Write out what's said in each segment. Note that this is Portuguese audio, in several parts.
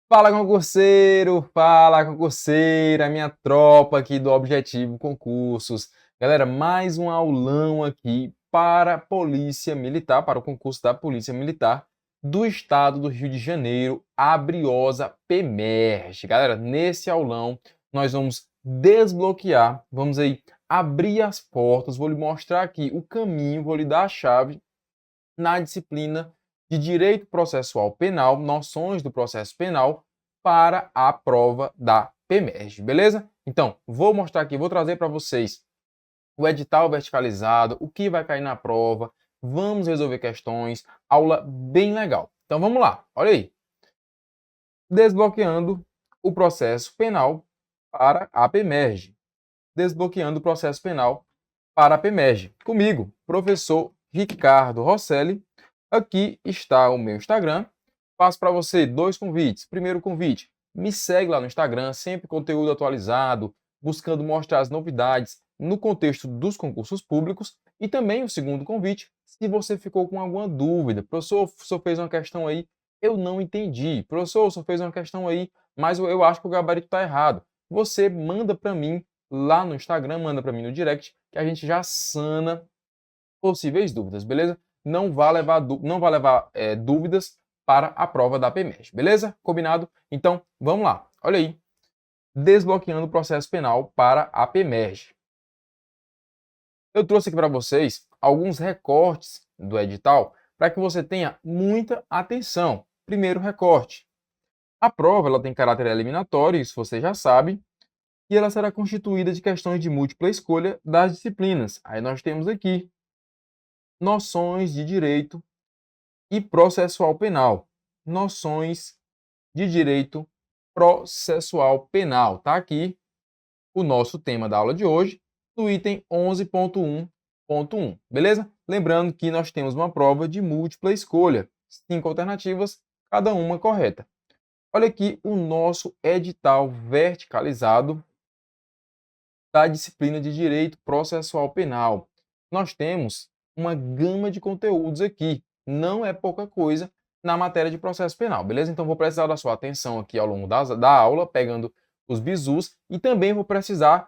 Fala concurseiro, fala concurseira, minha tropa aqui do Objetivo Concursos. Galera, mais um aulão aqui para a Polícia Militar, para o concurso da Polícia Militar do Estado do Rio de Janeiro, a Briosa PEMERG. Galera, nesse aulão nós vamos desbloquear, vamos aí abrir as portas, vou lhe mostrar aqui o caminho, vou lhe dar a chave na disciplina de Direito Processual Penal, noções do processo penal, para a prova da PEMERG, beleza? Então, vou mostrar aqui, vou trazer para vocês o edital verticalizado, o que vai cair na prova, vamos resolver questões, aula bem legal. Então vamos lá, olha aí. Desbloqueando o processo penal para a PEMERG. Desbloqueando o processo penal para a PEMERG. Comigo, professor Ricardo Rosselli. Aqui está o meu Instagram. Faço para você dois convites. Primeiro convite, me segue lá no Instagram, sempre conteúdo atualizado, buscando mostrar as novidades no contexto dos concursos públicos. E também o segundo convite, se você ficou com alguma dúvida, professor, o senhor fez uma questão aí, eu não entendi. Professor, o senhor fez uma questão aí, mas eu acho que o gabarito está errado. Você manda para mim lá no Instagram, manda para mim no direct, que a gente já sana possíveis dúvidas, beleza? Não vai levar dúvidas para a prova da PEMERG, beleza? Combinado? Então, vamos lá. Olha aí. Desbloqueando o processo penal para a PEMERG. Eu trouxe aqui para vocês alguns recortes do edital para que você tenha muita atenção. Primeiro recorte. A prova ela tem caráter eliminatório, isso você já sabe, e ela será constituída de questões de múltipla escolha das disciplinas. Aí nós temos aqui noções de direito e processual penal. Noções de direito processual penal. Tá aqui o nosso tema da aula de hoje, no item 11.1.1, beleza? Lembrando que nós temos uma prova de múltipla escolha, 5 alternativas, cada uma correta. Olha aqui o nosso edital verticalizado da disciplina de Direito Processual Penal. Nós temos uma gama de conteúdos aqui, não é pouca coisa na matéria de processo penal, beleza? Então vou precisar da sua atenção aqui ao longo da aula, pegando os bizus, e também vamos precisar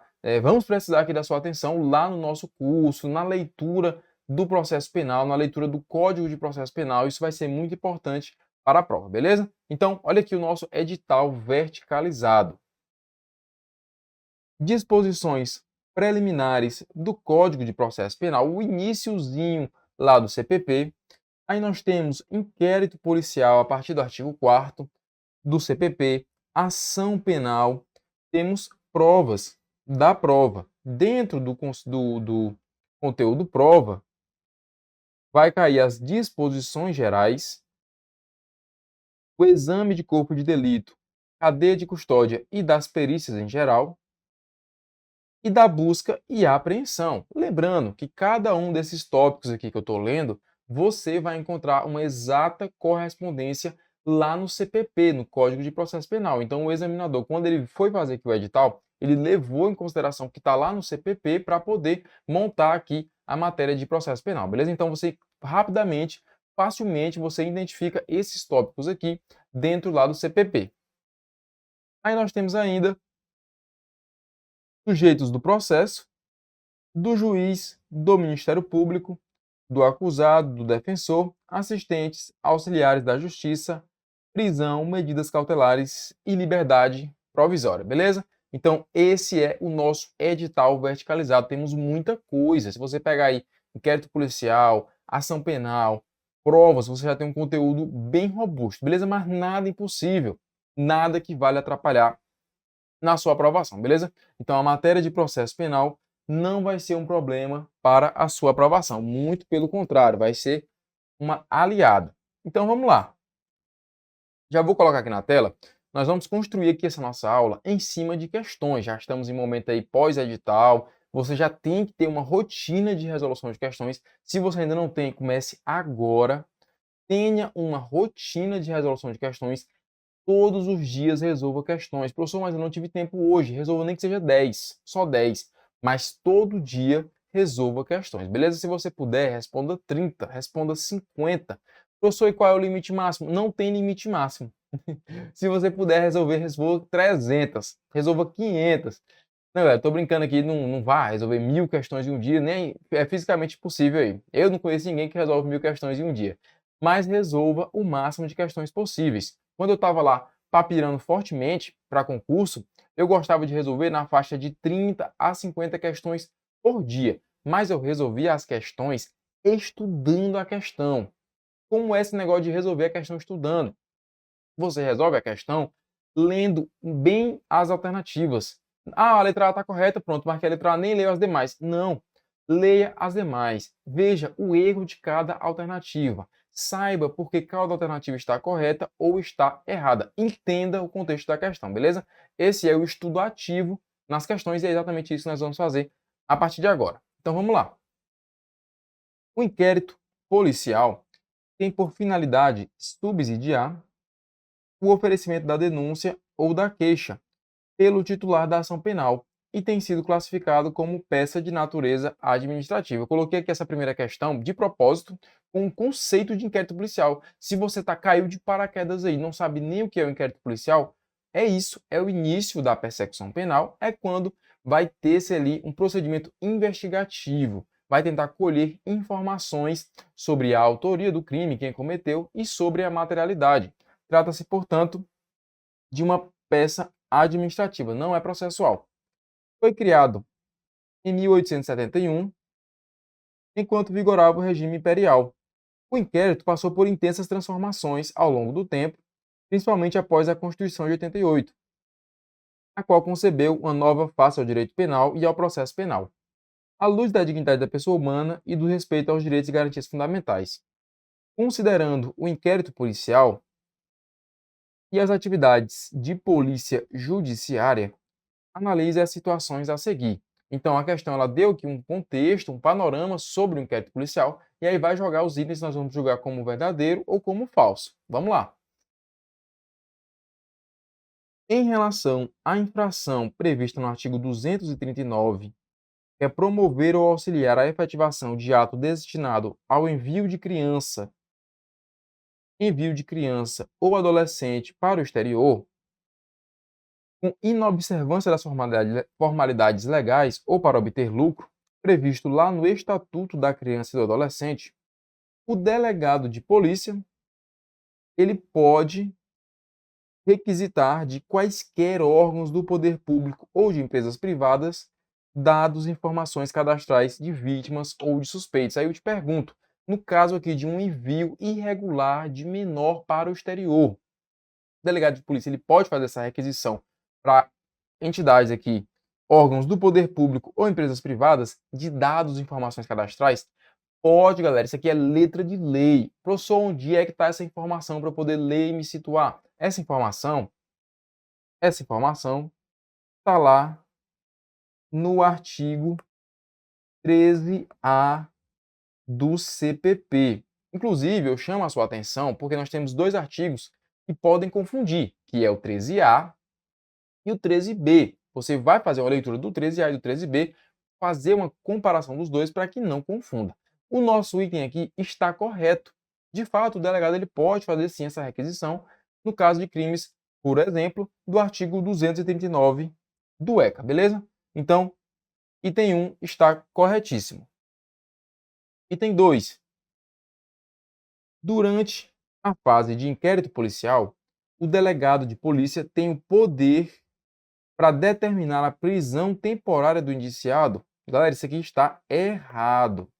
aqui da sua atenção lá no nosso curso, na leitura do processo penal, na leitura do Código de Processo Penal, isso vai ser muito importante para a prova, beleza? Então, olha aqui o nosso edital verticalizado. Disposições preliminares do Código de Processo Penal, o iniciozinho lá do CPP. Aí nós temos inquérito policial a partir do artigo 4º do CPP, ação penal, temos provas da prova. Dentro do conteúdo prova, vai cair as disposições gerais, o exame de corpo de delito, cadeia de custódia e das perícias em geral, e da busca e apreensão. Lembrando que cada um desses tópicos aqui que eu estou lendo, você vai encontrar uma exata correspondência lá no CPP, no Código de Processo Penal. Então, o examinador, quando ele foi fazer aqui o edital, ele levou em consideração que está lá no CPP para poder montar aqui a matéria de processo penal, beleza? Então, você rapidamente, facilmente, você identifica esses tópicos aqui dentro lá do CPP. Aí nós temos ainda sujeitos do processo, do juiz, do Ministério Público, do acusado, do defensor, assistentes, auxiliares da justiça, prisão, medidas cautelares e liberdade provisória, beleza? Então, esse é o nosso edital verticalizado. Temos muita coisa. Se você pegar aí inquérito policial, ação penal, provas, você já tem um conteúdo bem robusto, beleza? Mas nada impossível, nada que vale atrapalhar na sua aprovação, beleza? Então, a matéria de processo penal não vai ser um problema para a sua aprovação. Muito pelo contrário, vai ser uma aliada. Então, vamos lá. Já vou colocar aqui na tela. Nós vamos construir aqui essa nossa aula em cima de questões. Já estamos em momento aí pós-edital. Você já tem que ter uma rotina de resolução de questões. Se você ainda não tem, comece agora. Tenha uma rotina de resolução de questões. todos os dias resolva questões. Professor, mas eu não tive tempo hoje, resolva nem que seja 10, só 10, mas todo dia resolva questões, beleza? Se você puder, responda 30, responda 50. Professor, e qual é o limite máximo? Não tem limite máximo. Se você puder resolver, resolva 300, resolva 500. Não, galera, tô brincando aqui, não vai resolver 1000 questões em um dia, nem é fisicamente possível aí. Eu não conheço ninguém que resolve 1000 questões em um dia. Mas resolva o máximo de questões possíveis. Quando eu estava lá papirando fortemente para concurso, eu gostava de resolver na faixa de 30 a 50 questões por dia. Mas eu resolvia as questões estudando a questão. Como é esse negócio de resolver a questão estudando? Você resolve a questão lendo bem as alternativas. Ah, a letra A está correta, pronto, marquei a letra A, nem leio as demais. Não, leia as demais. Veja o erro de cada alternativa. Saiba por que cada alternativa está correta ou está errada. Entenda o contexto da questão, beleza? Esse é o estudo ativo nas questões e é exatamente isso que nós vamos fazer a partir de agora. Então vamos lá. O inquérito policial tem por finalidade subsidiar o oferecimento da denúncia ou da queixa pelo titular da ação penal e tem sido classificado como peça de natureza administrativa. Eu coloquei aqui essa primeira questão de propósito com o conceito de inquérito policial. Se você caiu de paraquedas aí, não sabe nem o que é o inquérito policial, é isso, é o início da persecução penal, é quando vai ter-se ali um procedimento investigativo, vai tentar colher informações sobre a autoria do crime, quem cometeu e sobre a materialidade. Trata-se, portanto, de uma peça administrativa, não é processual. Foi criado em 1871, enquanto vigorava o regime imperial. O inquérito passou por intensas transformações ao longo do tempo, principalmente após a Constituição de 88, a qual concebeu uma nova face ao direito penal e ao processo penal, à luz da dignidade da pessoa humana e do respeito aos direitos e garantias fundamentais. Considerando o inquérito policial e as atividades de polícia judiciária, analise as situações a seguir. Então, a questão ela deu aqui um contexto, um panorama sobre o inquérito policial, e aí vai jogar os itens, nós vamos julgar como verdadeiro ou como falso. Vamos lá. Em relação à infração prevista no artigo 239, que é promover ou auxiliar a efetivação de ato destinado ao envio de criança ou adolescente para o exterior, com inobservância das formalidades legais ou para obter lucro, previsto lá no Estatuto da Criança e do Adolescente, o delegado de polícia ele pode requisitar de quaisquer órgãos do poder público ou de empresas privadas dados e informações cadastrais de vítimas ou de suspeitos. Aí eu te pergunto, no caso aqui de um envio irregular de menor para o exterior, o delegado de polícia ele pode fazer essa requisição para entidades aqui, órgãos do poder público ou empresas privadas de dados e informações cadastrais? Pode, galera. Isso aqui é letra de lei. Professor, onde é que está essa informação para eu poder ler e me situar? Essa informação está lá no artigo 13A do CPP. Inclusive, eu chamo a sua atenção porque nós temos dois artigos que podem confundir, que é o 13A e o 13B. Você vai fazer uma leitura do 13A e do 13B, fazer uma comparação dos dois para que não confunda. O nosso item aqui está correto. De fato, o delegado ele pode fazer sim essa requisição no caso de crimes, por exemplo, do artigo 239 do ECA, beleza? Então, item 1 está corretíssimo. Item 2. Durante a fase de inquérito policial, o delegado de polícia tem o poder para determinar a prisão temporária do indiciado. Galera, isso aqui está errado.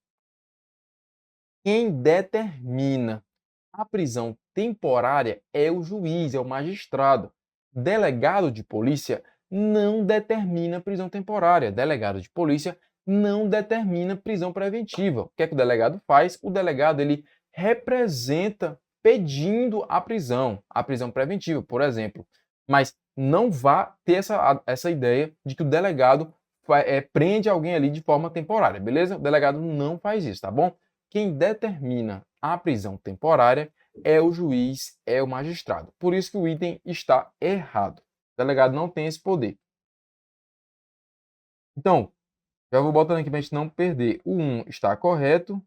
Quem determina a prisão temporária é o juiz, é o magistrado. Delegado de polícia não determina prisão temporária. Delegado de polícia não determina prisão preventiva. O que é que o delegado faz? O delegado ele representa pedindo a prisão preventiva, por exemplo. Mas não vá ter essa ideia de que o delegado prende alguém ali de forma temporária, beleza? O delegado não faz isso, tá bom? Quem determina a prisão temporária é o juiz, é o magistrado. Por isso que o item está errado. O delegado não tem esse poder. Então, já vou botando aqui para a gente não perder. O 1 está correto.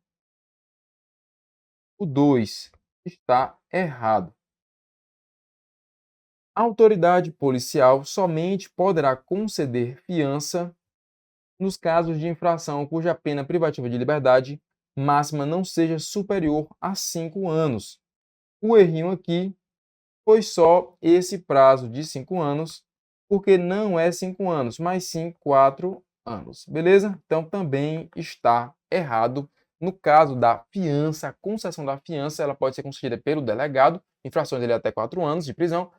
O 2 está errado. A autoridade policial somente poderá conceder fiança nos casos de infração cuja pena privativa de liberdade máxima não seja superior a 5 anos. O errinho aqui foi só esse prazo de 5 anos, porque não é 5 anos, mas sim 4 anos. Beleza? Então também está errado. No caso da fiança, a concessão da fiança, ela pode ser concedida pelo delegado, infrações dele até 4 anos de prisão.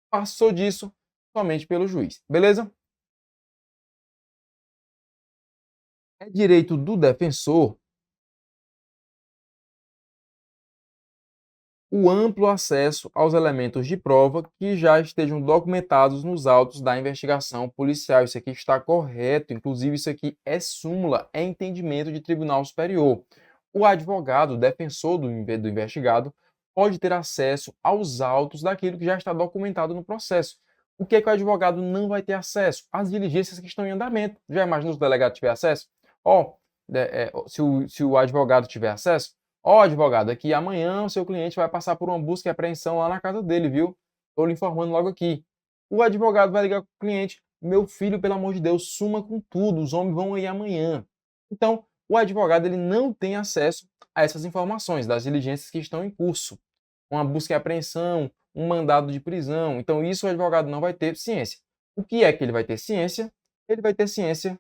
Passou disso, somente pelo juiz. Beleza? É direito do defensor o amplo acesso aos elementos de prova que já estejam documentados nos autos da investigação policial. Isso aqui está correto, inclusive isso aqui é súmula, é entendimento de tribunal superior. O advogado, defensor do investigado, pode ter acesso aos autos daquilo que já está documentado no processo. O que é que o advogado não vai ter acesso? As diligências que estão em andamento. Já imaginou se o delegado tiver acesso? Se o advogado tiver acesso, ó, advogado, aqui amanhã o seu cliente vai passar por uma busca e apreensão lá na casa dele, viu? Estou lhe informando logo aqui. O advogado vai ligar para o cliente: meu filho, pelo amor de Deus, suma com tudo, os homens vão aí amanhã. Então, o advogado ele não tem acesso a essas informações das diligências que estão em curso. Uma busca e apreensão, um mandado de prisão. Então, isso o advogado não vai ter ciência. O que é que ele vai ter ciência? Ele vai ter ciência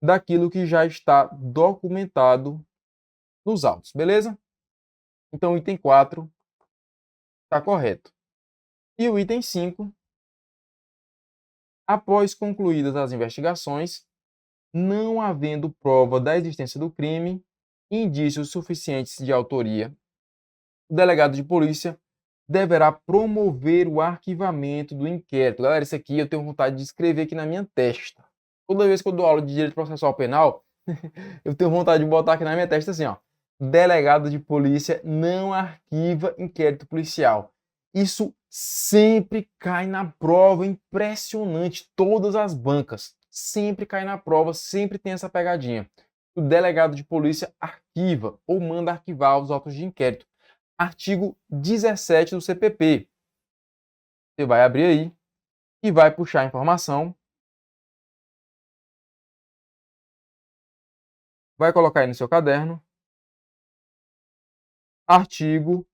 daquilo que já está documentado nos autos, beleza? Então, o item 4 está correto. E o item 5, após concluídas as investigações, não havendo prova da existência do crime, indícios suficientes de autoria, o delegado de polícia deverá promover o arquivamento do inquérito. Galera, isso aqui eu tenho vontade de escrever aqui na minha testa. Toda vez que eu dou aula de direito processual penal, eu tenho vontade de botar aqui na minha testa assim, ó: delegado de polícia não arquiva inquérito policial. Isso sempre cai na prova, impressionante. Todas as bancas sempre cai na prova, sempre tem essa pegadinha. O delegado de polícia arquiva ou manda arquivar os autos de inquérito. Artigo 17 do CPP. Você vai abrir aí e vai puxar a informação. Vai colocar aí no seu caderno. Artigo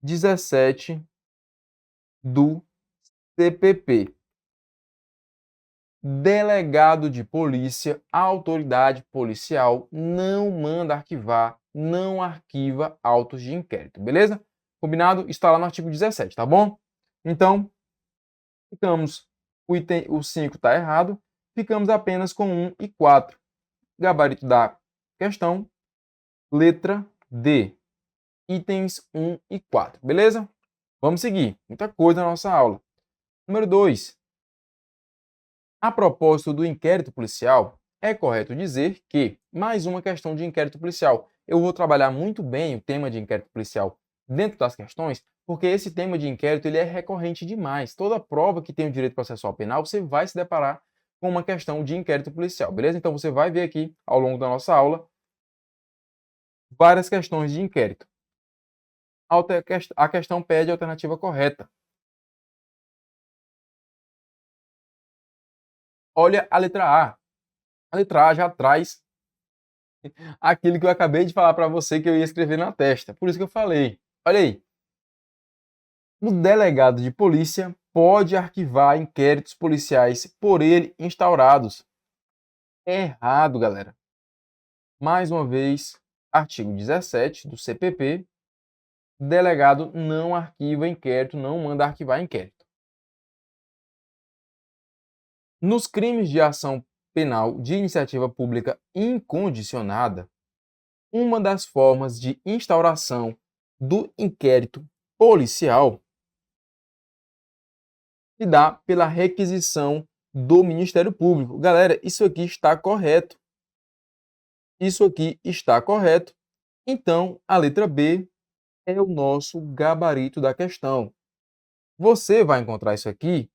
17 do CPP. Delegado de polícia, autoridade policial, não manda arquivar, não arquiva autos de inquérito, beleza? Combinado? Está lá no artigo 17, tá bom? Então, o 5 está errado, ficamos apenas com 1 e 4. Gabarito da questão, letra D, itens 1 e 4, beleza? Vamos seguir, muita coisa na nossa aula. Número 2. A propósito do inquérito policial, é correto dizer que, mais uma questão de inquérito policial, eu vou trabalhar muito bem o tema de inquérito policial dentro das questões, porque esse tema de inquérito ele é recorrente demais. Toda prova que tem o direito processual penal, você vai se deparar com uma questão de inquérito policial, beleza? Então você vai ver aqui, ao longo da nossa aula, várias questões de inquérito. A questão pede a alternativa correta. Olha a letra A. A letra A já traz aquilo que eu acabei de falar para você que eu ia escrever na testa. Por isso que eu falei. Olha aí. O delegado de polícia pode arquivar inquéritos policiais por ele instaurados. É errado, galera. Mais uma vez, artigo 17 do CPP, delegado não arquiva inquérito, não manda arquivar inquérito. Nos crimes de ação penal de iniciativa pública incondicionada, uma das formas de instauração do inquérito policial se dá pela requisição do Ministério Público. Galera, isso aqui está correto. Isso aqui está correto. Então, a letra B é o nosso gabarito da questão. Você vai encontrar isso aqui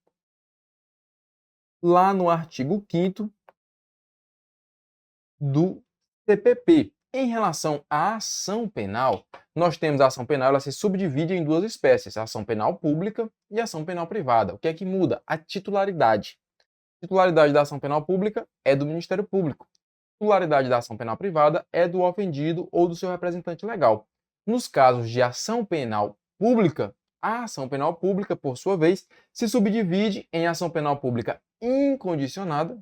lá no artigo 5º do CPP. Em relação à ação penal, nós temos a ação penal, ela se subdivide em duas espécies, a ação penal pública e a ação penal privada. O que é que muda? A titularidade. A titularidade da ação penal pública é do Ministério Público. A titularidade da ação penal privada é do ofendido ou do seu representante legal. Nos casos de ação penal pública, a ação penal pública, por sua vez, se subdivide em ação penal pública incondicionada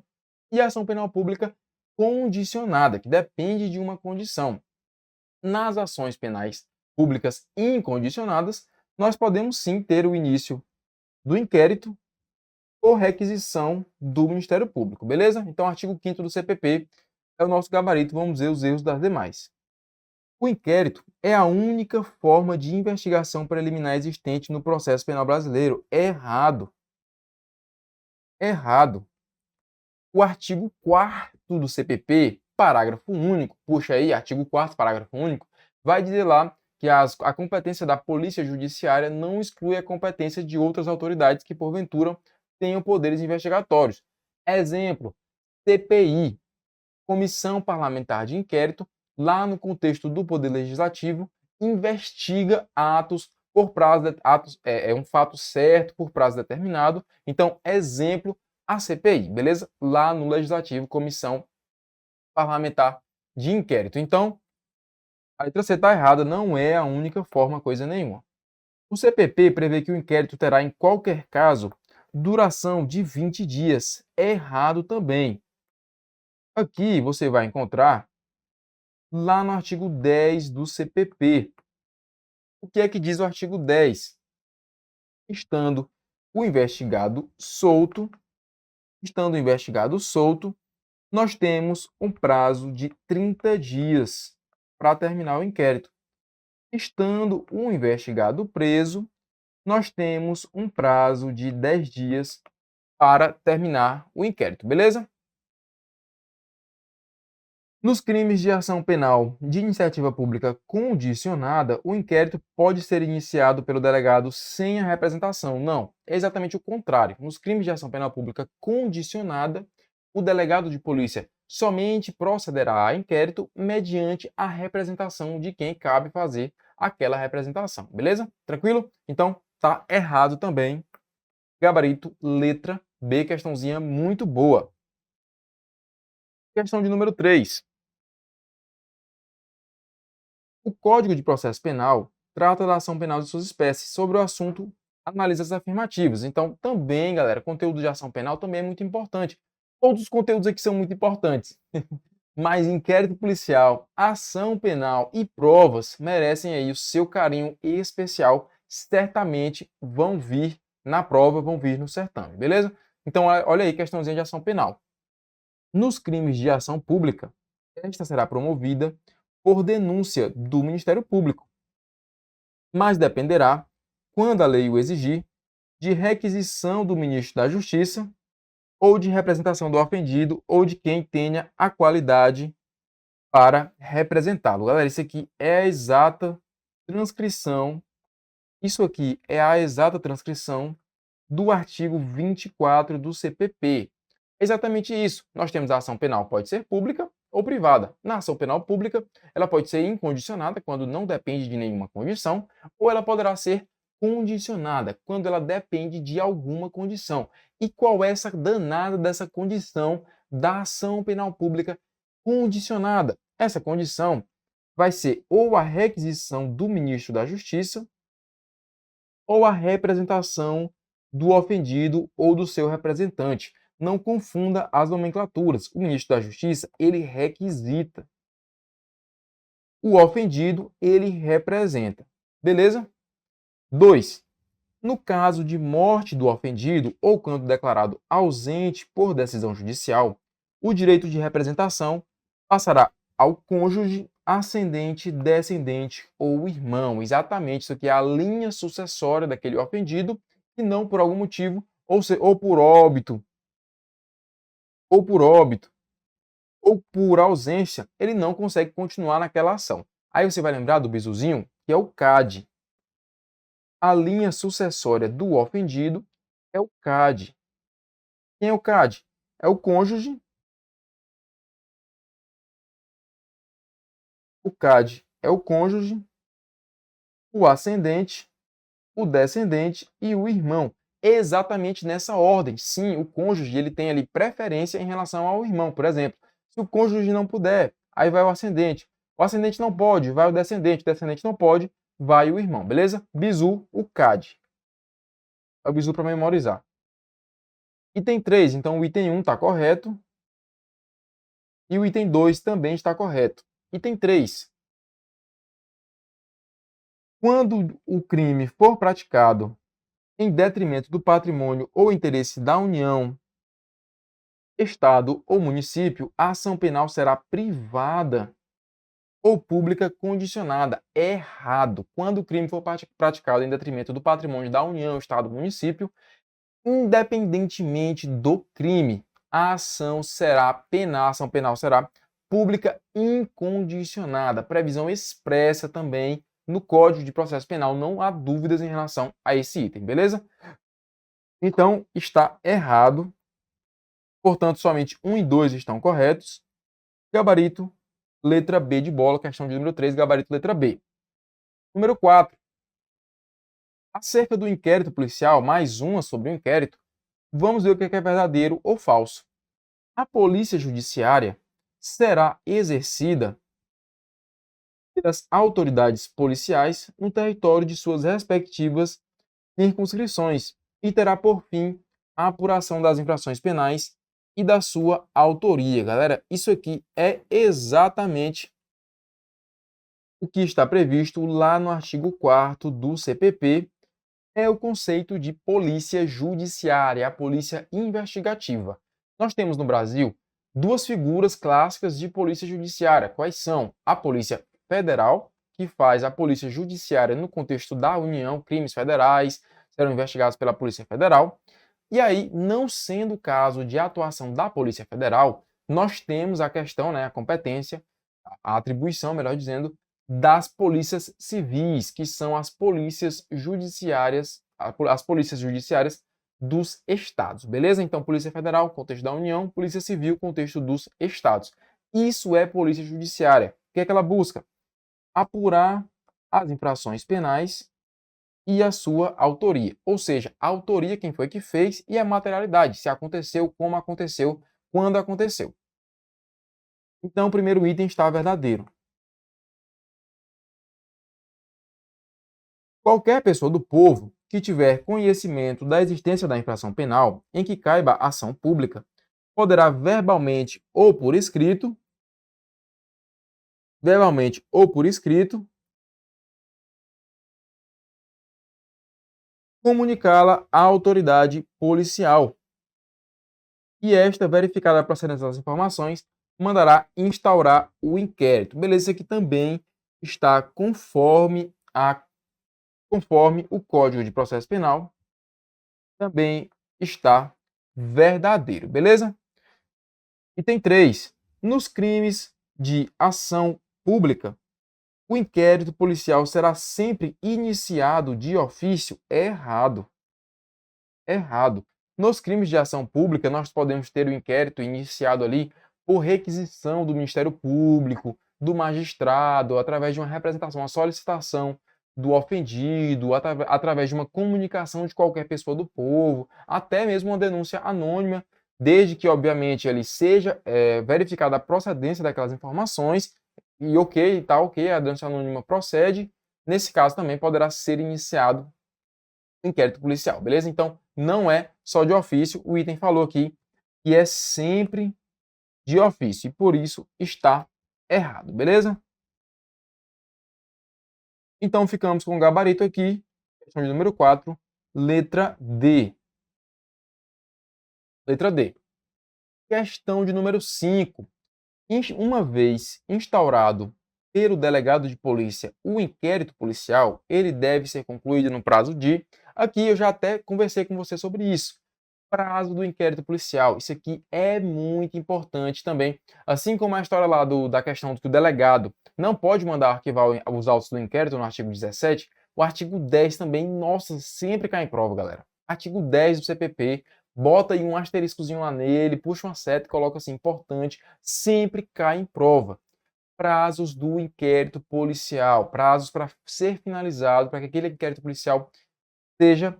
e ação penal pública condicionada, que depende de uma condição. Nas ações penais públicas incondicionadas, nós podemos sim ter o início do inquérito ou requisição do Ministério Público, beleza? Então, artigo 5º do CPP é o nosso gabarito, vamos ver os erros das demais. O inquérito é a única forma de investigação preliminar existente no processo penal brasileiro. Errado. Errado. O artigo 4º do CPP, parágrafo único, puxa aí, artigo 4º, parágrafo único, vai dizer lá que a competência da Polícia Judiciária não exclui a competência de outras autoridades que, porventura, tenham poderes investigatórios. Exemplo, CPI, Comissão Parlamentar de Inquérito, lá no contexto do Poder Legislativo, investiga atos por prazo, é um fato certo por prazo determinado. Então, exemplo, a CPI, beleza? Lá no Legislativo, Comissão Parlamentar de Inquérito. Então, a letra C está errada, não é a única forma, coisa nenhuma. O CPP prevê que o inquérito terá, em qualquer caso, duração de 20 dias. Errado também. Aqui você vai encontrar lá no artigo 10 do CPP. O que é que diz o artigo 10? Estando o investigado solto, nós temos um prazo de 30 dias para terminar o inquérito. Estando o investigado preso, nós temos um prazo de 10 dias para terminar o inquérito, beleza? Nos crimes de ação penal de iniciativa pública condicionada, o inquérito pode ser iniciado pelo delegado sem a representação. Não, é exatamente o contrário. Nos crimes de ação penal pública condicionada, o delegado de polícia somente procederá a inquérito mediante a representação de quem cabe fazer aquela representação. Beleza? Tranquilo? Então, tá errado também. Gabarito, letra B, questãozinha muito boa. Questão de número 3. O Código de Processo Penal trata da ação penal de suas espécies. Sobre o assunto, analisa as afirmativas. Então, também, galera, conteúdo de ação penal também é muito importante. Todos os conteúdos aqui são muito importantes. Mas inquérito policial, ação penal e provas merecem aí o seu carinho especial. Certamente vão vir na prova, vão vir no certame, beleza? Então, olha aí, questãozinha de ação penal. Nos crimes de ação pública, esta será promovida por denúncia do Ministério Público, mas dependerá, quando a lei o exigir, de requisição do ministro da Justiça ou de representação do ofendido ou de quem tenha a qualidade para representá-lo. Galera, isso aqui é a exata transcrição, do artigo 24 do CPP. Exatamente isso. Nós temos a ação penal, pode ser pública ou privada. Na ação penal pública, ela pode ser incondicionada, quando não depende de nenhuma condição, ou ela poderá ser condicionada, quando ela depende de alguma condição. E qual é essa danada dessa condição da ação penal pública condicionada? Essa condição vai ser ou a requisição do ministro da Justiça ou a representação do ofendido ou do seu representante. Não confunda as nomenclaturas. O ministro da Justiça, ele requisita. O ofendido, ele representa. Beleza? 2. No caso de morte do ofendido ou quando declarado ausente por decisão judicial, o direito de representação passará ao cônjuge, ascendente, descendente ou irmão. Exatamente, isso aqui é a linha sucessória daquele ofendido, e não por algum motivo, ou por óbito, ou por ausência, ele não consegue continuar naquela ação. Aí você vai lembrar do bizuzinho? que é o CAD. A linha sucessória do ofendido é o CAD. Quem é o CAD? É o cônjuge. O CAD é o cônjuge, o ascendente, o descendente e o irmão. Exatamente nessa ordem. Sim, o cônjuge ele tem ali preferência em relação ao irmão. Por exemplo, se o cônjuge não puder, aí vai o ascendente. O ascendente não pode, vai o descendente não pode, vai o irmão, beleza? Bizu, o CAD. É o bizu para memorizar. Item 3, então o item 1 está correto. E o item 2 também está correto. Item 3. Quando o crime for praticado em detrimento do patrimônio ou interesse da União, Estado ou município, a ação penal será privada ou pública condicionada. Errado. Quando o crime for praticado em detrimento do patrimônio da União, Estado ou município, independentemente do crime, a ação penal será pública incondicionada. Previsão expressa também no Código de Processo Penal. Não há dúvidas em relação a esse item, beleza? Então, está errado. Portanto, somente 1 e 2 estão corretos. Gabarito, letra B de bola, questão de número 3, gabarito letra B. Número 4. Acerca do inquérito policial, mais uma sobre o inquérito, vamos ver o que é verdadeiro ou falso. A polícia judiciária será exercida pelas autoridades policiais no território de suas respectivas circunscrições e terá por fim a apuração das infrações penais e da sua autoria. Galera, isso aqui é exatamente o que está previsto lá no artigo 4º do CPP, é o conceito de polícia judiciária, a polícia investigativa. Nós temos no Brasil duas figuras clássicas de polícia judiciária. Quais são? A Polícia Federal, que faz a polícia judiciária no contexto da União, crimes federais serão investigados pela Polícia Federal. E aí, não sendo o caso de atuação da Polícia Federal, nós temos a questão, a competência, a atribuição, melhor dizendo, das polícias civis, que são as polícias judiciárias dos estados, beleza? Então, Polícia Federal, contexto da União, Polícia Civil, contexto dos estados. Isso é polícia judiciária. O que é que ela busca? Apurar as infrações penais e a sua autoria. Ou seja, a autoria, quem foi que fez, e a materialidade, se aconteceu, como aconteceu, quando aconteceu. Então, o primeiro item está verdadeiro. Qualquer pessoa do povo que tiver conhecimento da existência da infração penal em que caiba ação pública poderá verbalmente ou por escrito, comunicá-la à autoridade policial. E esta, verificada a procedência das informações, mandará instaurar o inquérito. Beleza, isso aqui também está conforme o Código de Processo Penal, também está verdadeiro, beleza? Item 3. Nos crimes de ação pública, o inquérito policial será sempre iniciado de ofício? Errado. Errado. Nos crimes de ação pública, nós podemos ter o inquérito iniciado ali por requisição do Ministério Público, do magistrado, através de uma representação, uma solicitação do ofendido, através de uma comunicação de qualquer pessoa do povo, até mesmo uma denúncia anônima, desde que, obviamente, ele seja verificada a procedência daquelas informações, e tá ok, a denúncia anônima procede, nesse caso também poderá ser iniciado inquérito policial, beleza? Então, não é só de ofício, o item falou aqui que é sempre de ofício, e por isso está errado, beleza? Então, ficamos com o gabarito aqui, questão de número 4, letra D. Letra D. Questão de número 5. Uma vez instaurado pelo delegado de polícia o inquérito policial, ele deve ser concluído no prazo de... Aqui eu já até conversei com você sobre isso. prazo do inquérito policial. Isso aqui é muito importante também. Assim como a história lá da questão do que o delegado não pode mandar arquivar os autos do inquérito no artigo 17, o artigo 10 também, nossa, sempre cai em prova, galera. Artigo 10 do CPP, bota aí um asteriscozinho lá nele, puxa uma seta e coloca assim, importante, sempre cai em prova. Prazos do inquérito policial, prazos para ser finalizado, para que aquele inquérito policial seja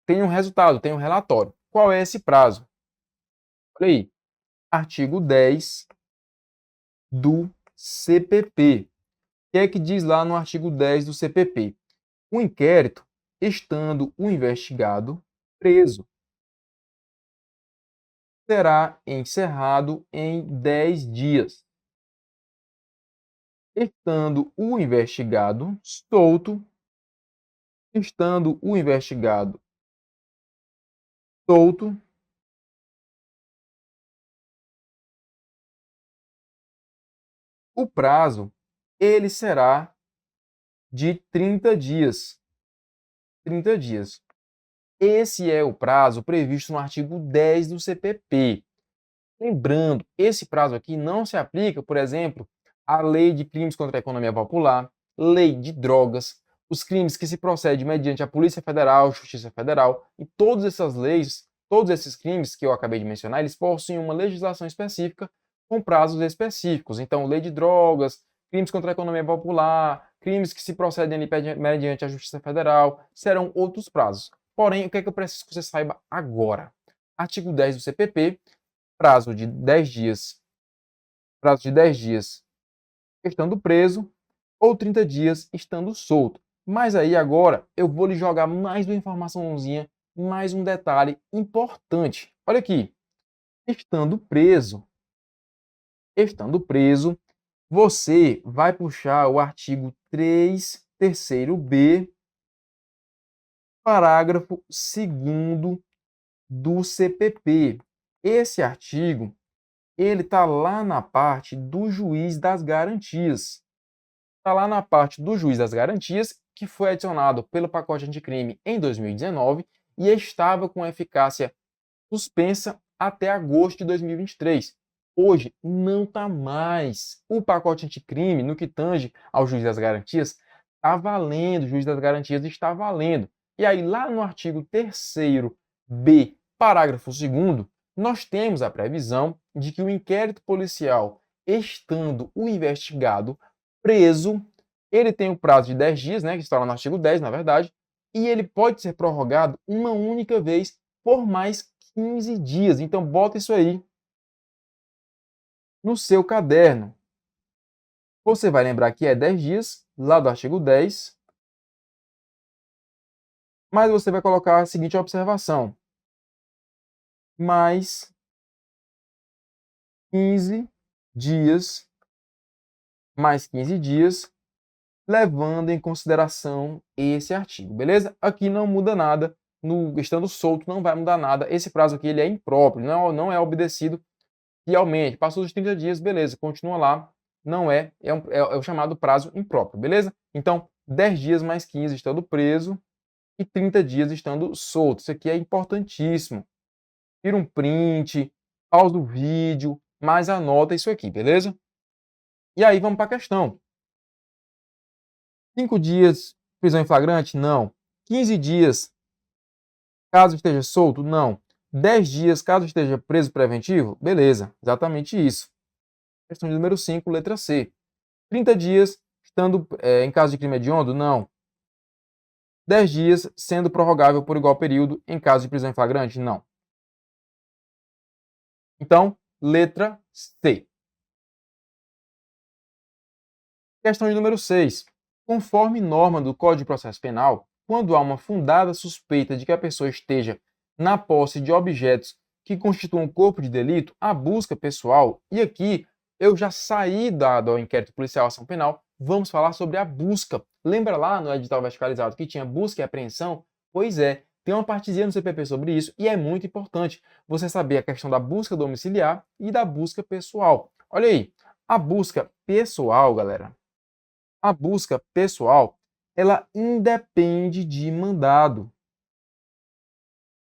tem um resultado, tem um relatório. Qual é esse prazo? Olha aí, artigo 10 do CPP. O que é que diz lá no artigo 10 do CPP? O inquérito, estando o investigado preso, será encerrado em 10 dias. Estando o investigado solto, estando o investigado solto, o prazo ele será de 30 dias. 30 dias. Esse é o prazo previsto no artigo 10 do CPP. Lembrando, esse prazo aqui não se aplica, por exemplo, à Lei de Crimes contra a Economia Popular, Lei de Drogas, os crimes que se procede mediante a Polícia Federal, Justiça Federal, e todas essas leis, todos esses crimes que eu acabei de mencionar, eles possuem uma legislação específica com prazos específicos. Então, Lei de Drogas, crimes contra a economia popular, crimes que se procedem ali mediante a Justiça Federal, serão outros prazos. Porém, o que é que eu preciso que você saiba agora? Artigo 10 do CPP, prazo de 10 dias, estando preso, ou 30 dias estando solto. Mas aí agora eu vou lhe jogar mais uma informaçãozinha, mais um detalhe importante. Olha aqui, estando preso, você vai puxar o artigo 3, terceiro B, parágrafo 2º do CPP. Esse artigo, ele está lá na parte do juiz das garantias. Está lá na parte do juiz das garantias, que foi adicionado pelo pacote anticrime em 2019 e estava com eficácia suspensa até agosto de 2023. Hoje não está mais. O pacote anticrime, no que tange ao juiz das garantias, está valendo, o juiz das garantias está valendo. E aí, lá no artigo 3º B, parágrafo 2º, nós temos a previsão de que o inquérito policial, estando o investigado preso, ele tem o prazo de 10 dias, né, que está lá no artigo 10, na verdade, e ele pode ser prorrogado uma única vez por mais 15 dias. Então, bota isso aí no seu caderno. Você vai lembrar que é 10 dias, lá do artigo 10, mas você vai colocar a seguinte observação: mais 15 dias, mais 15 dias, levando em consideração esse artigo, beleza? Aqui não muda nada, estando solto não vai mudar nada, esse prazo aqui ele é impróprio, não é obedecido fielmente. Passou dos 30 dias, beleza, continua lá, não é o chamado prazo impróprio, beleza? Então, 10 dias mais 15 estando preso e 30 dias estando solto. Isso aqui é importantíssimo. Tira um print, pausa o vídeo, mas anota isso aqui, beleza? E aí vamos para a questão. 5 dias prisão em flagrante? Não. 15 dias caso esteja solto? Não. 10 dias caso esteja preso preventivo? Beleza, exatamente isso. Questão de número 5, letra C. 30 dias estando em caso de crime hediondo? Não. 10 dias sendo prorrogável por igual período em caso de prisão em flagrante? Não. Então, letra C. Questão de número 6. Conforme norma do Código de Processo Penal, quando há uma fundada suspeita de que a pessoa esteja na posse de objetos que constituam corpo de delito, a busca pessoal, e aqui eu já saí do inquérito policial ação penal, vamos falar sobre a busca. Lembra lá no edital verticalizado que tinha busca e apreensão? Pois é, tem uma partezinha no CPP sobre isso e é muito importante você saber a questão da busca domiciliar e da busca pessoal. Olha aí, a busca pessoal, galera, a busca pessoal, ela independe de mandado.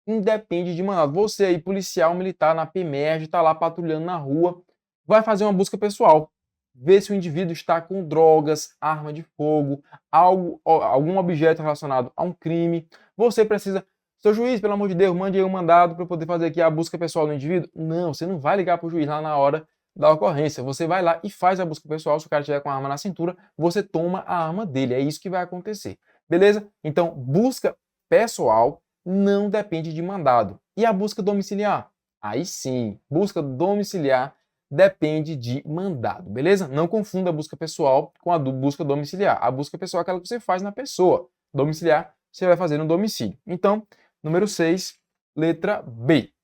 independe de mandado. Você aí, policial militar na PEMERG, está lá patrulhando na rua, vai fazer uma busca pessoal. Ver se o indivíduo está com drogas, arma de fogo, algum objeto relacionado a um crime. Você precisa, seu juiz, pelo amor de Deus, mande aí um mandado para eu poder fazer aqui a busca pessoal do indivíduo. Não, você não vai ligar para o juiz lá na hora da ocorrência. Você vai lá e faz a busca pessoal. Se o cara estiver com a arma na cintura, você toma a arma dele. É isso que vai acontecer. Beleza? Então, busca pessoal não depende de mandado. E a busca domiciliar? Aí sim, busca domiciliar depende de mandado, beleza? Não confunda a busca pessoal com a busca domiciliar. A busca pessoal é aquela que você faz na pessoa. Domiciliar, você vai fazer no domicílio. Então, número 6, letra B.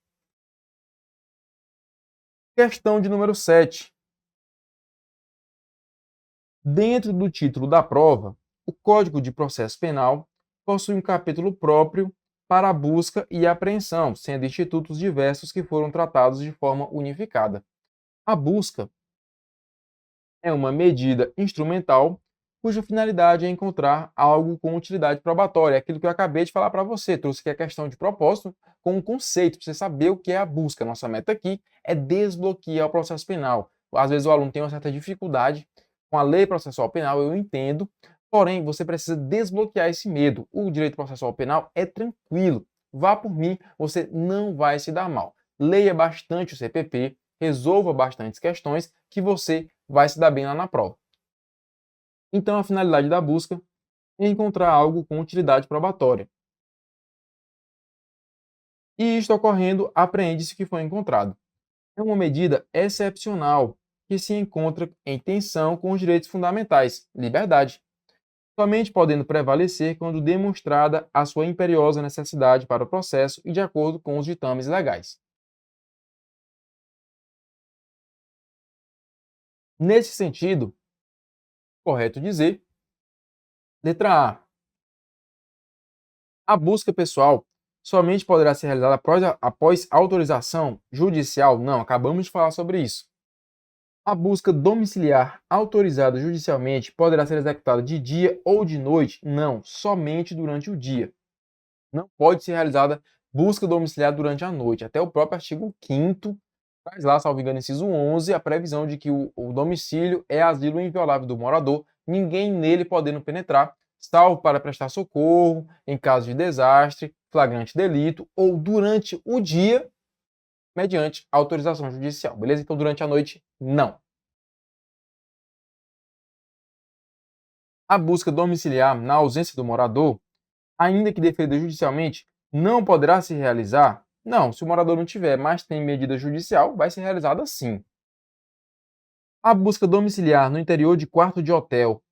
Questão de número 7. Dentro do título da prova, o Código de Processo Penal possui um capítulo próprio para a busca e apreensão, sendo institutos diversos que foram tratados de forma unificada. A busca é uma medida instrumental cuja finalidade é encontrar algo com utilidade probatória. É aquilo que eu acabei de falar para você. Trouxe aqui a questão de propósito com um conceito, para você saber o que é a busca. Nossa meta aqui é desbloquear o processo penal. Às vezes o aluno tem uma certa dificuldade com a lei processual penal, eu entendo, porém você precisa desbloquear esse medo. O direito processual penal é tranquilo. Vá por mim, você não vai se dar mal. Leia bastante o CPP, resolva bastantes questões que você vai se dar bem lá na prova. Então, a finalidade da busca é encontrar algo com utilidade probatória. E isto ocorrendo, apreende-se o que foi encontrado. É uma medida excepcional que se encontra em tensão com os direitos fundamentais, liberdade, somente podendo prevalecer quando demonstrada a sua imperiosa necessidade para o processo e de acordo com os ditames legais. Nesse sentido, correto dizer, letra A. A busca pessoal somente poderá ser realizada após autorização judicial? Não, acabamos de falar sobre isso. A busca domiciliar autorizada judicialmente poderá ser executada de dia ou de noite? Não, somente durante o dia. Não pode ser realizada busca domiciliar durante a noite. Até o próprio artigo 5º traz lá, salvo engano, inciso 11, a previsão de que o domicílio é asilo inviolável do morador, ninguém nele podendo penetrar, salvo para prestar socorro em caso de desastre, flagrante delito ou durante o dia, mediante autorização judicial. Beleza? Então, durante a noite, não. A busca domiciliar na ausência do morador, ainda que deferida judicialmente, não poderá se realizar? Não, se o morador não tiver, mas tem medida judicial, vai ser realizada sim. A busca domiciliar no interior de quarto de hotel,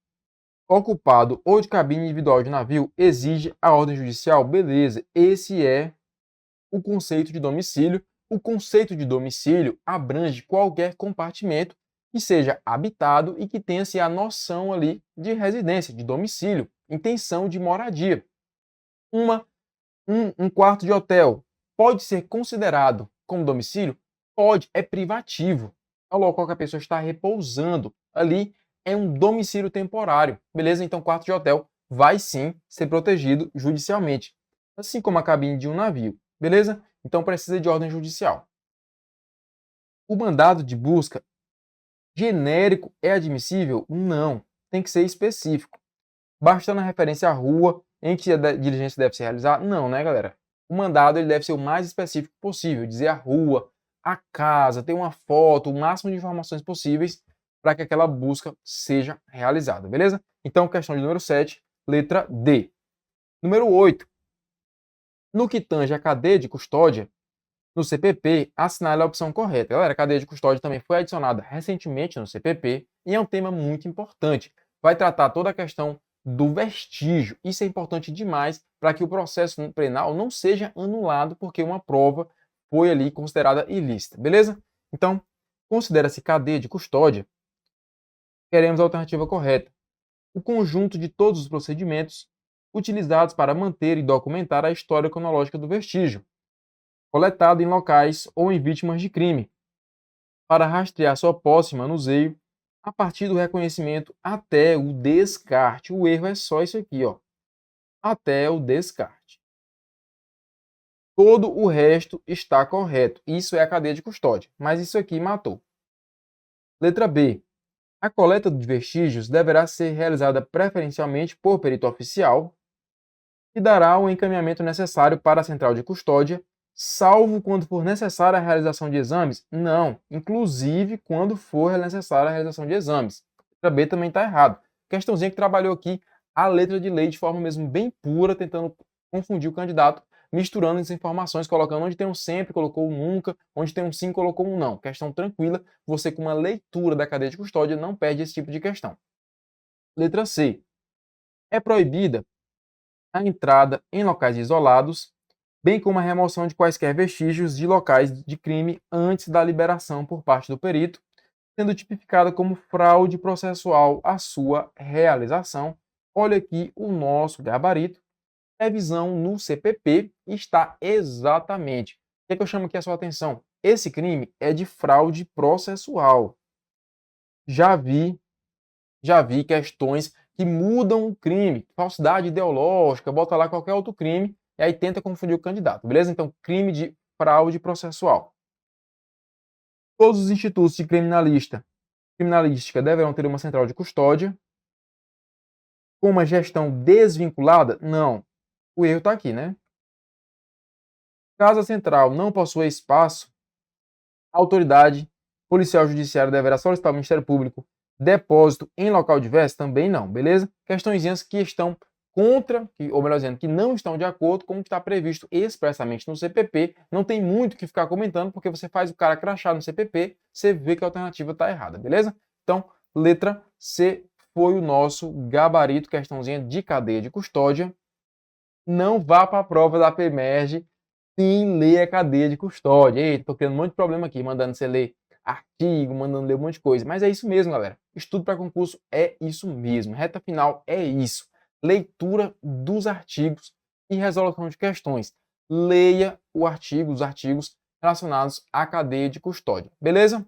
ocupado ou de cabine individual de navio exige a ordem judicial? Beleza, esse é o conceito de domicílio. O conceito de domicílio abrange qualquer compartimento que seja habitado e que tenha-se a noção ali de residência, de domicílio, intenção de moradia. Um quarto de hotel pode ser considerado como domicílio? Pode, é privativo. É o local que a pessoa está repousando. Ali é um domicílio temporário. Beleza? Então, quarto de hotel vai sim ser protegido judicialmente. Assim como a cabine de um navio. Beleza? Então, precisa de ordem judicial. O mandado de busca genérico é admissível? Não. Tem que ser específico. Bastando a referência à rua em que a diligência deve ser realizada? Não, né, galera? O mandado ele deve ser o mais específico possível, dizer a rua, a casa, ter uma foto, o máximo de informações possíveis para que aquela busca seja realizada, beleza? Então, questão de número 7, letra D. Número 8. No que tange a cadeia de custódia, no CPP, assinale a opção correta. Galera, a cadeia de custódia também foi adicionada recentemente no CPP e é um tema muito importante. Vai tratar toda a questão do vestígio. Isso é importante demais para que o processo penal não seja anulado porque uma prova foi ali considerada ilícita, beleza? Então, considera-se cadeia de custódia. Queremos a alternativa correta. O conjunto de todos os procedimentos utilizados para manter e documentar a história cronológica do vestígio, coletado em locais ou em vítimas de crime, para rastrear sua posse e manuseio a partir do reconhecimento até o descarte. O erro é só isso aqui, ó. Até o descarte. Todo o resto está correto. Isso é a cadeia de custódia, mas isso aqui matou. Letra B. A coleta de vestígios deverá ser realizada preferencialmente por perito oficial, que dará o encaminhamento necessário para a central de custódia, salvo quando for necessária a realização de exames? Não, inclusive quando for necessária a realização de exames. Letra B também está errado. Questãozinha que trabalhou aqui a letra de lei de forma mesmo bem pura, tentando confundir o candidato, misturando as informações, colocando onde tem um sempre, colocou um nunca, onde tem um sim, colocou um não. Questão tranquila, você com uma leitura da cadeia de custódia não perde esse tipo de questão. Letra C. É proibida a entrada em locais isolados, bem como a remoção de quaisquer vestígios de locais de crime antes da liberação por parte do perito, sendo tipificada como fraude processual a sua realização. Olha aqui o nosso gabarito. Revisão no CPP está exatamente. O que eu chamo aqui a sua atenção? Esse crime é de fraude processual. Já vi questões que mudam o crime, falsidade ideológica, bota lá qualquer outro crime e aí tenta confundir o candidato, beleza? Então, crime de fraude processual. Todos os institutos de criminalística deverão ter uma central de custódia. Com uma gestão desvinculada? Não. O erro está aqui, né? Caso a central não possua espaço, a autoridade policial judiciária deverá solicitar ao Ministério Público depósito em local diverso? Também não, beleza? Questõezinhas que estão contra, ou melhor dizendo, que não estão de acordo com o que está previsto expressamente no CPP. Não tem muito o que ficar comentando, porque você faz o cara crachar no CPP, você vê que a alternativa está errada, beleza? Então, letra C foi o nosso gabarito, questãozinha de cadeia de custódia. Não vá para a prova da PEMERGE sem ler a cadeia de custódia. Eita, tô criando um monte de problema aqui, mandando você ler artigo, mandando ler um monte de coisa. Mas é isso mesmo, galera. Estudo para concurso é isso mesmo. Reta final é isso. Leitura dos artigos e resolução de questões. Leia o artigo, os artigos relacionados à cadeia de custódia. Beleza?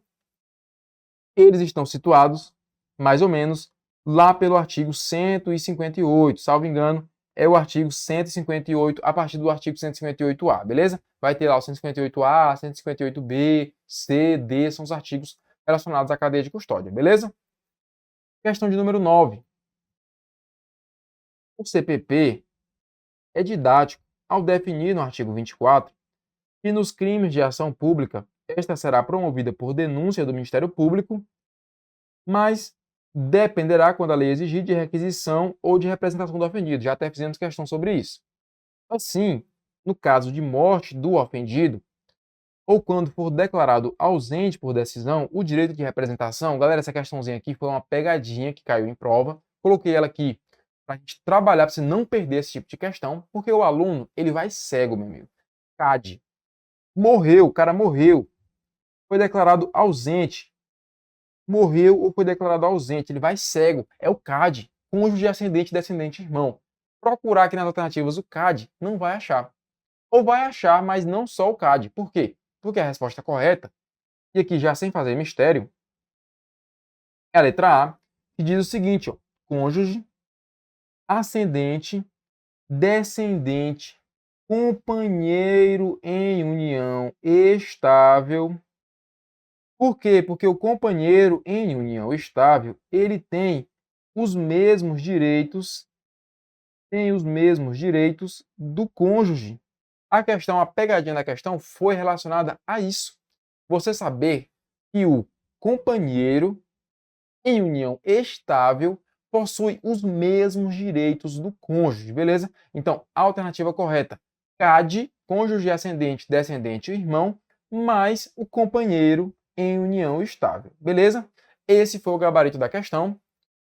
Eles estão situados, mais ou menos, lá pelo artigo 158, salvo engano, é o artigo 158, a partir do artigo 158A, beleza? Vai ter lá o 158A, 158B, C, D, são os artigos relacionados à cadeia de custódia, beleza? Questão de número 9. O CPP é didático ao definir no artigo 24 que nos crimes de ação pública, esta será promovida por denúncia do Ministério Público, mas dependerá, quando a lei exigir, de requisição ou de representação do ofendido. Já até fizemos questão sobre isso. Assim, no caso de morte do ofendido, ou quando for declarado ausente por decisão, o direito de representação, galera, essa questãozinha aqui foi uma pegadinha que caiu em prova. Coloquei ela aqui para a gente trabalhar, para você não perder esse tipo de questão, porque o aluno, ele vai cego, meu amigo. CAD. Morreu, o cara morreu. Foi declarado ausente. Morreu ou foi declarado ausente, ele vai cego. É o CAD, cônjuge ascendente, descendente, irmão. Procurar aqui nas alternativas o CAD, não vai achar. Ou vai achar, mas não só o CAD. Por quê? Porque a resposta correta, e aqui já sem fazer mistério, é a letra A, que diz o seguinte, ó, cônjuge, ascendente, descendente, companheiro em união estável. Por quê? Porque o companheiro em união estável, ele tem os mesmos direitos, do cônjuge. A pegadinha da questão foi relacionada a isso. Você saber que o companheiro em união estável possui os mesmos direitos do cônjuge, beleza? Então, a alternativa correta, CAD, cônjuge ascendente, descendente, irmão, mais o companheiro em união estável, beleza? Esse foi o gabarito da questão,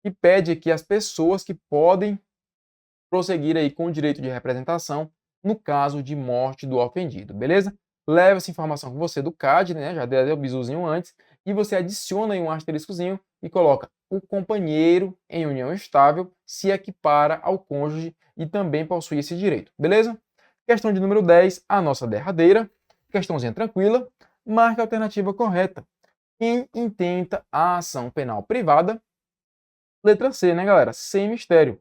que pede aqui as pessoas que podem prosseguir aí com o direito de representação no caso de morte do ofendido, beleza? Leva essa informação com você do CAD, né? Já dei o bizuzinho antes, e você adiciona aí um asteriscozinho e coloca o companheiro em união estável se equipara ao cônjuge e também possui esse direito, beleza? Questão de número 10, a nossa derradeira, questãozinha tranquila, marque a alternativa correta. Quem intenta a ação penal privada? Letra C, né, galera? Sem mistério.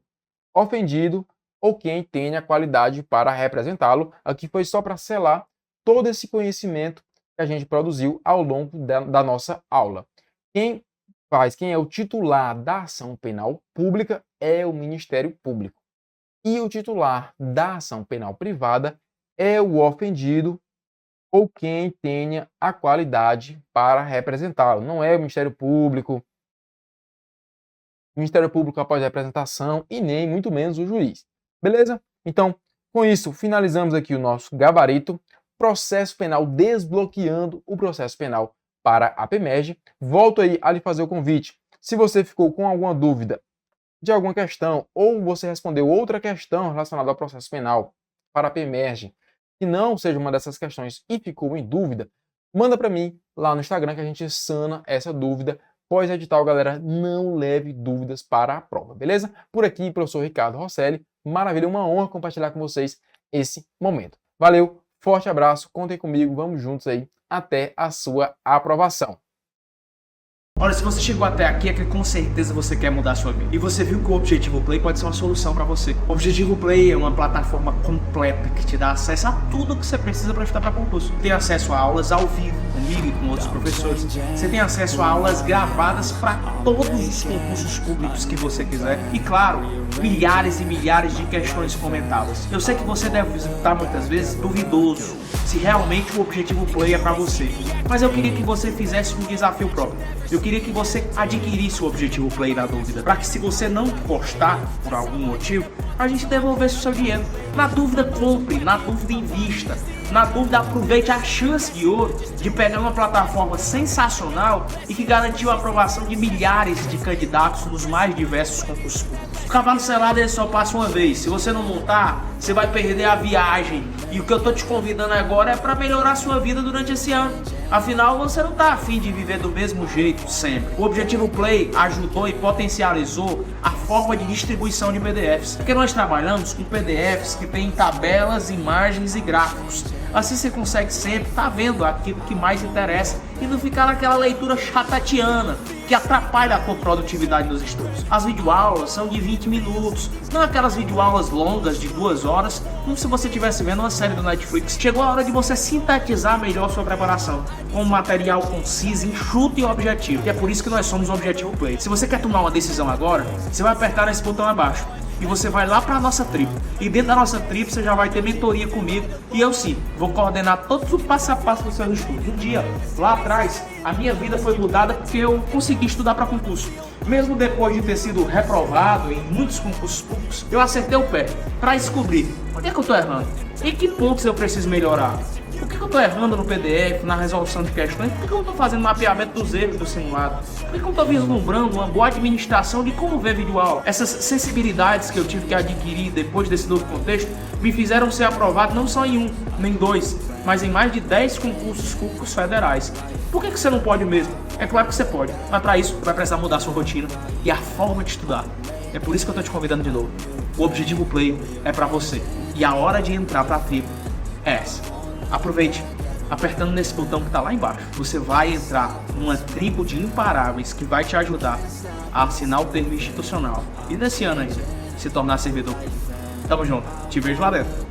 Ofendido ou quem tenha qualidade para representá-lo. Aqui foi só para selar todo esse conhecimento que a gente produziu ao longo da nossa aula. Quem é o titular da ação penal pública é o Ministério Público. E o titular da ação penal privada é o ofendido ou quem tenha a qualidade para representá-lo. Não é o Ministério Público após a representação e nem muito menos o juiz. Beleza? Então, com isso, finalizamos aqui o nosso gabarito, processo penal, desbloqueando o processo penal para a PEMERGE. Volto aí a lhe fazer o convite. Se você ficou com alguma dúvida de alguma questão ou você respondeu outra questão relacionada ao processo penal para a PEMERGE, que não seja uma dessas questões e ficou em dúvida, manda para mim lá no Instagram que a gente sana essa dúvida. Pós-edital, galera, não leve dúvidas para a prova, beleza? Por aqui, professor Ricardo Rosselli. Maravilha, uma honra compartilhar com vocês esse momento. Valeu, forte abraço, contem comigo, vamos juntos aí até a sua aprovação. Olha, se você chegou até aqui é que com certeza você quer mudar a sua vida. E você viu que o Objetivo Play pode ser uma solução para você. O Objetivo Play é uma plataforma completa que te dá acesso a tudo que você precisa para estudar para concurso. Tem acesso a aulas ao vivo, comigo e com outros professores. Você tem acesso a aulas gravadas para todos os concursos públicos que você quiser. E claro, milhares e milhares de questões comentadas. Eu sei que você deve estar muitas vezes duvidoso se realmente o Objetivo Play é para você. Mas eu queria que você fizesse um desafio próprio. Eu queria que você adquirisse o Objetivo Play na dúvida, para que se você não gostar por algum motivo, a gente devolvesse o seu dinheiro. Na dúvida, compre, na dúvida, invista. Na dúvida, aproveite a chance de ouro de pegar uma plataforma sensacional e que garantiu a aprovação de milhares de candidatos nos mais diversos concursos públicos. O cavalo selado ele só passa uma vez. Se você não montar, você vai perder a viagem. E o que eu tô te convidando agora é para melhorar a sua vida durante esse ano. Afinal, você não tá afim de viver do mesmo jeito sempre. O Objetivo Play ajudou e potencializou a forma de distribuição de PDFs. Porque nós trabalhamos com PDFs que tem tabelas, imagens e gráficos. Assim você consegue sempre estar vendo aquilo que mais interessa e não ficar naquela leitura chatatiana que atrapalha a tua produtividade nos estudos. As videoaulas são de 20 minutos, não aquelas videoaulas longas de 2 horas, como se você estivesse vendo uma série do Netflix. Chegou a hora de você sintetizar melhor sua preparação, com um material conciso, enxuto e objetivo. E é por isso que nós somos o Objetivo Play. Se você quer tomar uma decisão agora, você vai apertar nesse botão abaixo. E você vai lá para a nossa tribo. E dentro da nossa tribo você já vai ter mentoria comigo. E eu sim, vou coordenar todo o passo a passo dos seus estudos. Um dia, lá atrás, a minha vida foi mudada porque eu consegui estudar para concurso. Mesmo depois de ter sido reprovado em muitos concursos públicos, eu acertei o pé para descobrir onde é que eu estou errando. Em que pontos eu preciso melhorar. Por que eu estou errando no PDF, na resolução de questões? Por que eu não estou fazendo mapeamento dos erros do simulado? Por que eu não estou vislumbrando uma boa administração de como ver videoaula? Essas sensibilidades que eu tive que adquirir depois desse novo contexto me fizeram ser aprovado não só em 1, nem 2, mas em mais de 10 concursos públicos federais. Por que você não pode mesmo? É claro que você pode, mas para isso vai precisar mudar a sua rotina e a forma de estudar. É por isso que eu estou te convidando de novo. O Objetivo Play é para você e a hora de entrar para a tribo é essa. Aproveite, apertando nesse botão que está lá embaixo. Você vai entrar numa tribo de imparáveis que vai te ajudar a assinar o termo institucional e nesse ano ainda se tornar servidor público. Tamo junto, te vejo lá dentro.